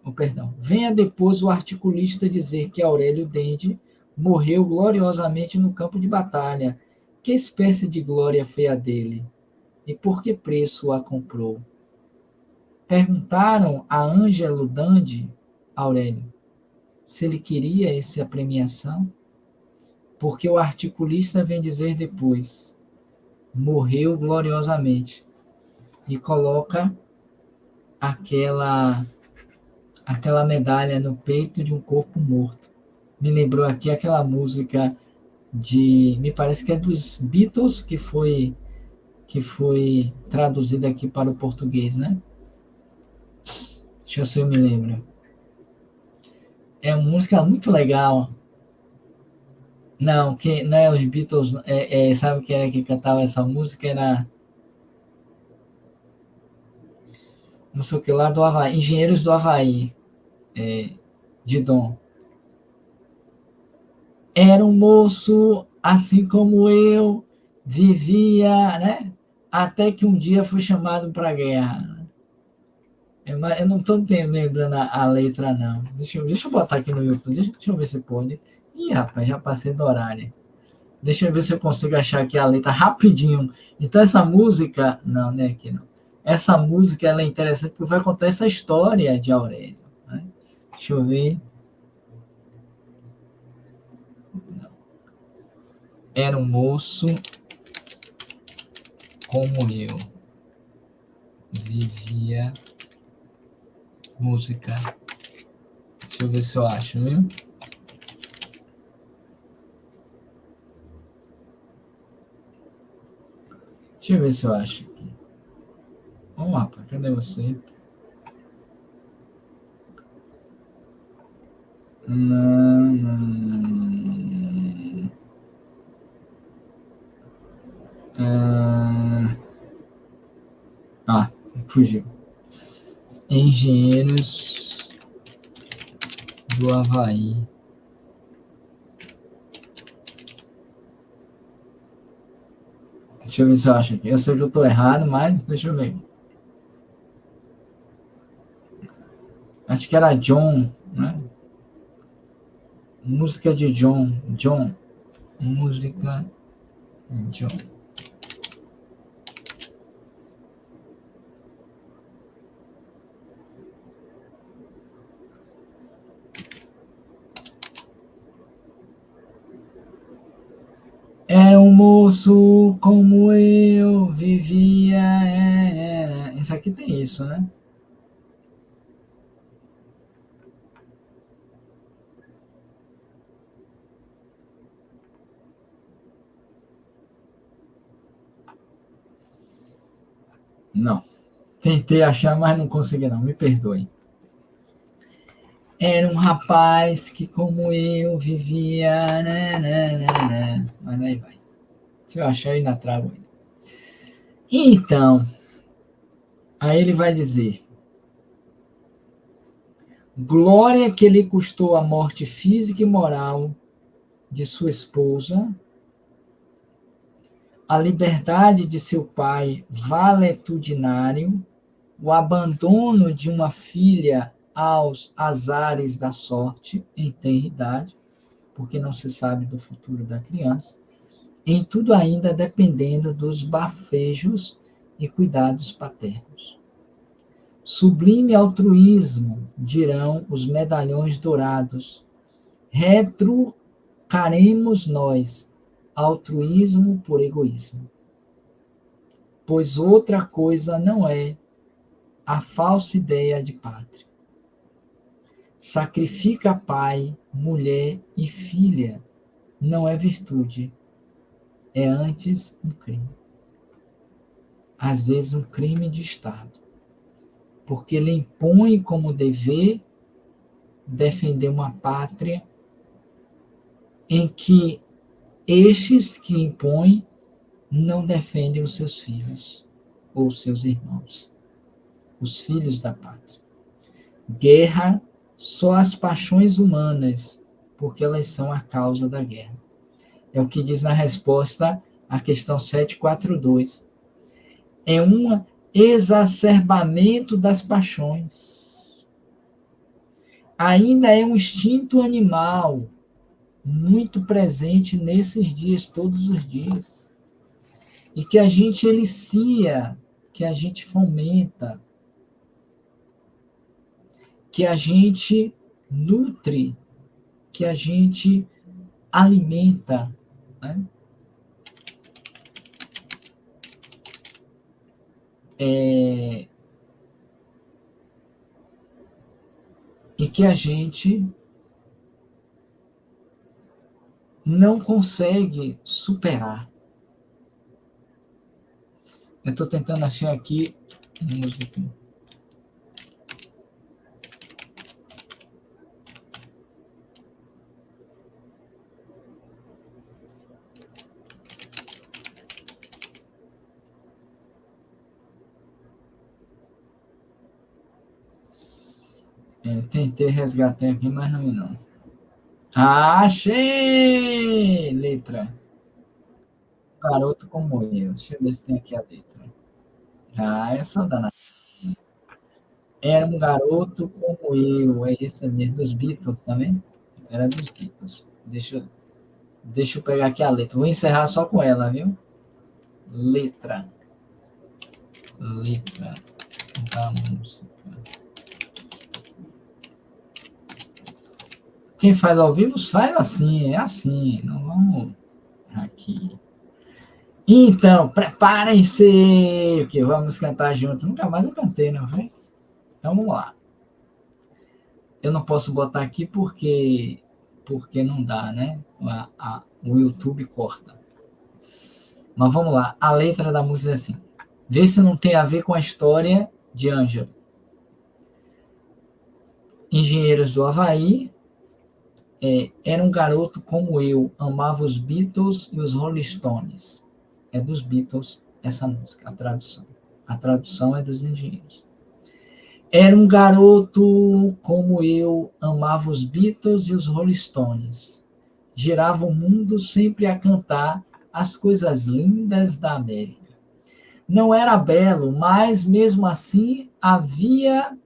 o articulista dizer que Aurélio Dende morreu gloriosamente no campo de batalha. Que espécie de glória foi a dele? E por que preço a comprou? Perguntaram a Ângelo Dande, Aurélio, se ele queria essa premiação, porque o articulista vem dizer depois, morreu gloriosamente, e coloca aquela medalha no peito de um corpo morto. Me lembrou aqui aquela música me parece que é dos Beatles, que foi traduzida aqui para o português, né? Deixa eu ver se eu me lembro. É uma música muito legal. Não, que não é os Beatles, sabe quem era que cantava essa música? Era não sei o que lá do Havaí, Engenheiros do Havaí, de Dom. Era um moço assim como eu, vivia, né? Até que um dia foi chamado para a guerra. Eu não estou lembrando a letra, não. Deixa eu botar aqui no YouTube, deixa eu ver se pode. Ih, rapaz, já passei do horário. Deixa eu ver se eu consigo achar aqui a letra rapidinho. Então, essa música. Não, não é aqui não. Essa música ela é interessante porque vai contar essa história de Aurélio. Né? Deixa eu ver. Era um moço como eu. Vivia música. Deixa eu ver se eu acho, viu? Deixa eu ver se eu acho aqui. Vamos lá, cadê você? Não. Fugiu. Engenheiros do Havaí. Deixa eu ver se eu acho aqui. Eu sei que eu estou errado, mas deixa eu ver. Acho que era John, né? Música de John. John. Música de John. Era um moço como eu, vivia. Isso aqui tem isso, né? Não. Tentei achar, mas não consegui, não. Me perdoe. Era um rapaz que, como eu, vivia. Né. Mas aí vai. Se eu achar, eu ainda trago ele. Então, aí ele vai dizer: glória que lhe custou a morte física e moral de sua esposa, a liberdade de seu pai valetudinário, o abandono de uma filha aos azares da sorte em tenra idade, porque não se sabe do futuro da criança, em tudo ainda dependendo dos bafejos e cuidados paternos. Sublime altruísmo, dirão os medalhões dourados. Retrucaremos nós, altruísmo por egoísmo. Pois outra coisa não é a falsa ideia de pátria. Sacrifica pai, mulher e filha, não é virtude, é antes um crime. Às vezes um crime de Estado, porque ele impõe como dever defender uma pátria em que estes que impõem não defendem os seus filhos ou seus irmãos, os filhos da pátria. Guerra só as paixões humanas, porque elas são a causa da guerra. É o que diz na resposta à questão 742. É um exacerbamento das paixões. Ainda é um instinto animal muito presente nesses dias, todos os dias. E que a gente elicia, que a gente fomenta, que a gente nutre, que a gente alimenta, né? E que a gente não consegue superar. Eu estou tentando achar aqui música. Tentei resgatar aqui, mas não. Achei! Letra. Garoto como eu. Deixa eu ver se tem aqui a letra. Ah, é só danado. Era um garoto como eu. É esse mesmo, dos Beatles também? Era dos Beatles. Deixa eu pegar aqui a letra. Vou encerrar só com ela, viu? Letra. Letra da música. Quem faz ao vivo faz assim, é assim. Não vamos aqui. Então, preparem-se, que vamos cantar juntos. Nunca mais eu cantei, não foi? Então vamos lá. Eu não posso botar aqui porque não dá, né? O YouTube corta. Mas vamos lá. A letra da música é assim. Vê se não tem a ver com a história de Ângelo. Engenheiros do Havaí. Era um garoto como eu, amava os Beatles e os Rolling Stones. É dos Beatles essa música, a tradução. A tradução é dos engenheiros. Era um garoto como eu, amava os Beatles e os Rolling Stones. Girava o mundo sempre a cantar as coisas lindas da América. Não era belo, mas mesmo assim havia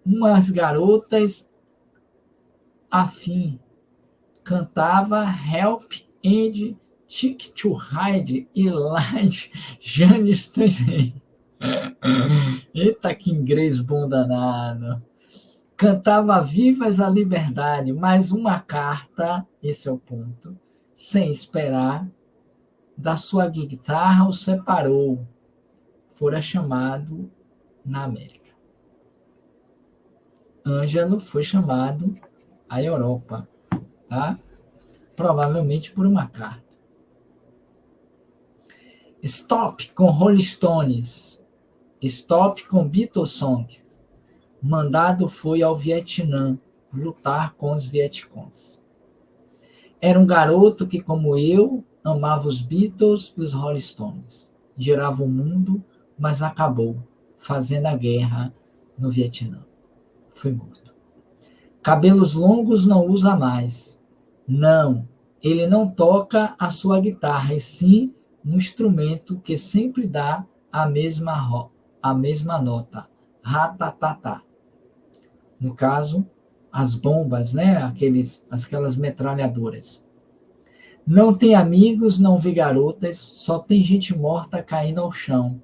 umas garotas afim. Cantava Help and Tick to Ride e Light Janis também. Eita, que inglês bom danado. Cantava Vivas a Liberdade, mais uma carta, esse é o ponto, sem esperar, da sua guitarra o separou, fora chamado na América. Ângelo foi chamado à Europa, tá? Provavelmente por uma carta. Stop com Rolling Stones, Stop com Beatles Songs. Mandado foi ao Vietnã lutar com os Vietcongs. Era um garoto que, como eu, amava os Beatles e os Rolling Stones. Girava o mundo, mas acabou fazendo a guerra no Vietnã. Foi morto. Cabelos longos não usa mais. Não, ele não toca a sua guitarra, e sim um instrumento que sempre dá a mesma nota. Ratatatá. No caso, as bombas, né? Aquelas metralhadoras. Não tem amigos, não vê garotas, só tem gente morta caindo ao chão.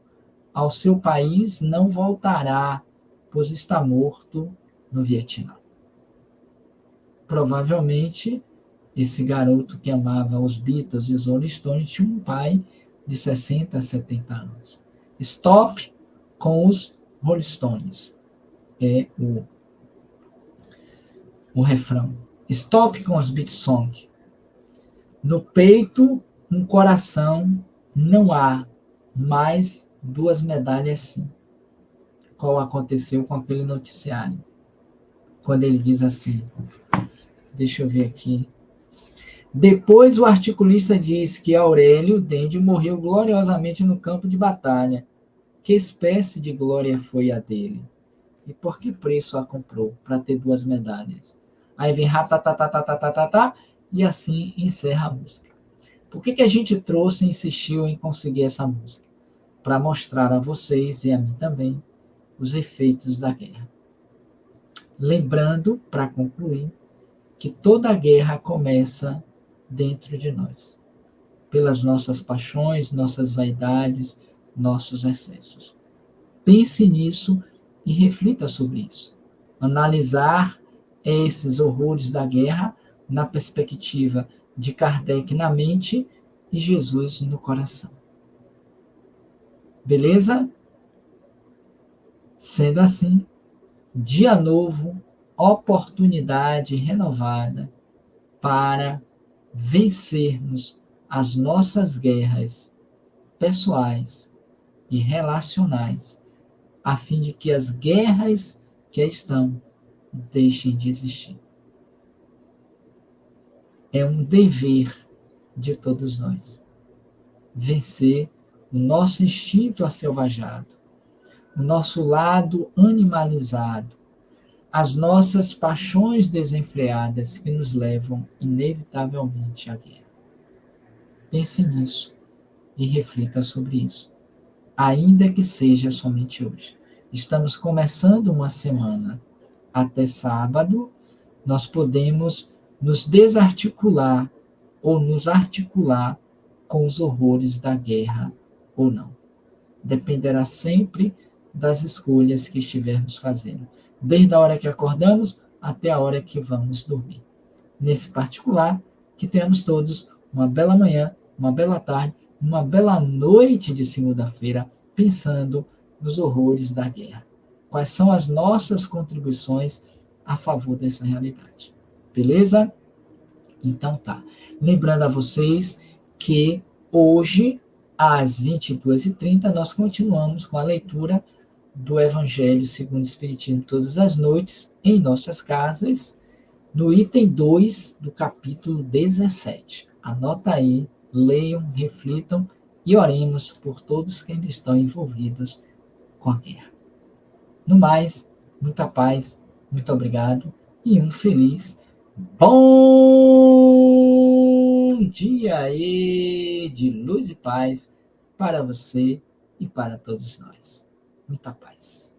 Ao seu país não voltará, pois está morto no Vietnã. Provavelmente, esse garoto que amava os Beatles e os Rolling Stones tinha um pai de 60 a 70 anos. Stop com os Rolling Stones. É o refrão. Stop com os Beatles Song. No peito, um coração, não há mais 2 medalhas sim. Qual aconteceu com aquele noticiário? Quando ele diz assim, deixa eu ver aqui. Depois o articulista diz que Aurélio Dende morreu gloriosamente no campo de batalha. Que espécie de glória foi a dele? E por que preço a comprou? Para ter 2 medalhas. Aí vem ratatatatatatatá, e assim encerra a música. Por que a gente trouxe e insistiu em conseguir essa música? Para mostrar a vocês e a mim também os efeitos da guerra. Lembrando, para concluir, que toda guerra começa dentro de nós, pelas nossas paixões, nossas vaidades, nossos excessos. Pense nisso e reflita sobre isso. Analisar esses horrores da guerra na perspectiva de Kardec na mente e Jesus no coração. Beleza? Sendo assim, dia novo, oportunidade renovada para vencermos as nossas guerras pessoais e relacionais, a fim de que as guerras que estão deixem de existir. É um dever de todos nós vencer o nosso instinto aselvajado, o nosso lado animalizado, as nossas paixões desenfreadas que nos levam inevitavelmente à guerra. Pense nisso e reflita sobre isso, ainda que seja somente hoje. Estamos começando uma semana. Até sábado, nós podemos nos desarticular ou nos articular com os horrores da guerra ou não. Dependerá sempre das escolhas que estivermos fazendo, desde a hora que acordamos até a hora que vamos dormir. Nesse particular, que tenhamos todos uma bela manhã, uma bela tarde, uma bela noite de segunda-feira, pensando nos horrores da guerra. Quais são as nossas contribuições a favor dessa realidade? Beleza? Então tá. Lembrando a vocês que hoje, às 22h30, nós continuamos com a leitura do Evangelho segundo o Espiritismo todas as noites, em nossas casas, no item 2 do capítulo 17. Anota aí, leiam, reflitam e oremos por todos que ainda estão envolvidos com a guerra. No mais, muita paz, muito obrigado e um feliz bom dia aí de luz e paz para você e para todos nós. Muita paz.